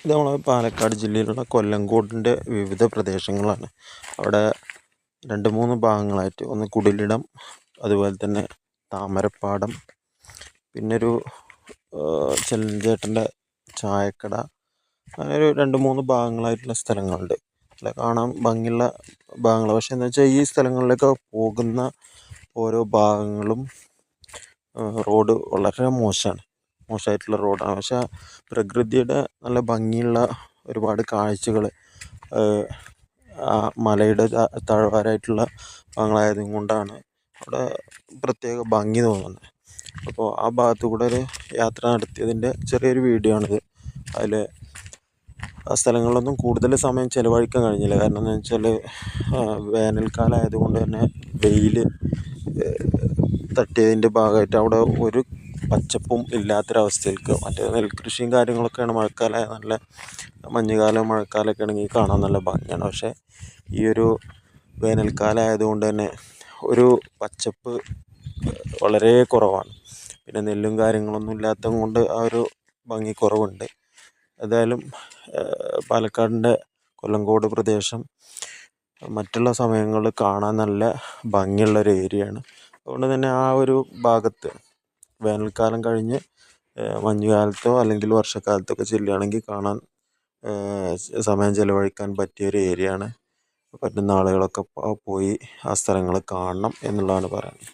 ഇത് നമ്മളെ പാലക്കാട് ജില്ലയിലുള്ള കൊല്ലങ്കോടിൻ്റെ വിവിധ പ്രദേശങ്ങളാണ്. അവിടെ 2-3 ഭാഗങ്ങളായിട്ട്, ഒന്ന് കുടിലിടം, അതുപോലെ തന്നെ താമരപ്പാടം, പിന്നൊരു ചെല്ലഞ്ചേട്ടൻ്റെ ചായക്കട, അങ്ങനെ ഒരു 2-3 ഭാഗങ്ങളായിട്ടുള്ള സ്ഥലങ്ങളുണ്ട്. അല്ല, കാണാൻ ഭംഗിയുള്ള ഭാഗങ്ങൾ. പക്ഷെ എന്താ വെച്ചാൽ ഈ സ്ഥലങ്ങളിലൊക്കെ പോകുന്ന ഓരോ ഭാഗങ്ങളും റോഡ് വളരെ മോശമായിട്ടുള്ള റോഡാണ്. പക്ഷേ പ്രകൃതിയുടെ നല്ല ഭംഗിയുള്ള ഒരുപാട് കാഴ്ചകൾ ആ മലയുടെ താഴ്വാരമായിട്ടുള്ള ഭാഗങ്ങളായതും കൊണ്ടാണ് അവിടെ പ്രത്യേക ഭംഗി തോന്നുന്നത്. അപ്പോൾ ആ ഭാഗത്തു കൂടെ ഒരു യാത്ര നടത്തിയതിൻ്റെ ചെറിയൊരു വീഡിയോ ആണിത്. അതിൽ ആ സ്ഥലങ്ങളിലൊന്നും കൂടുതൽ സമയം ചിലവഴിക്കാൻ കഴിഞ്ഞില്ല. കാരണം എന്താണെന്ന് വെച്ചാൽ വേനൽക്കാലം ആയതുകൊണ്ട് തന്നെ വെയിൽ തട്ടിയതിൻ്റെ ഭാഗമായിട്ട് അവിടെ ഒരു പച്ചപ്പും ഇല്ലാത്തൊരവസ്ഥയിലേക്ക്. മറ്റേ നെൽകൃഷിയും കാര്യങ്ങളൊക്കെയാണ് മഴക്കാലമായ നല്ല മഞ്ഞുകാലം മഴക്കാലമൊക്കെ ആണെങ്കിൽ കാണാൻ നല്ല ഭംഗിയാണ്. പക്ഷേ ഈ ഒരു വേനൽക്കാലം ആയതുകൊണ്ട് തന്നെ ഒരു പച്ചപ്പ് വളരെ കുറവാണ്. പിന്നെ നെല്ലും കാര്യങ്ങളൊന്നും ഇല്ലാത്തത് കൊണ്ട് ആ ഒരു ഭംഗി കുറവുണ്ട്. ഏതായാലും പാലക്കാടിൻ്റെ കൊല്ലങ്കോട് പ്രദേശം മറ്റുള്ള സമയങ്ങളിൽ കാണാൻ നല്ല ഭംഗിയുള്ളൊരു ഏരിയയാണ്. അതുകൊണ്ട് തന്നെ ആ ഒരു ഭാഗത്ത് വേനൽക്കാലം കഴിഞ്ഞ് മഞ്ഞുകാലത്തോ അല്ലെങ്കിൽ വർഷക്കാലത്തൊക്കെ ചെല്ലുകയാണെങ്കിൽ കാണാൻ സമയം ചിലവഴിക്കാൻ പറ്റിയൊരു ഏരിയയാണ്. പറ്റുന്ന ആളുകളൊക്കെ പോയി ആ സ്ഥലങ്ങൾ കാണണം എന്നുള്ളതാണ് പറയുന്നത്.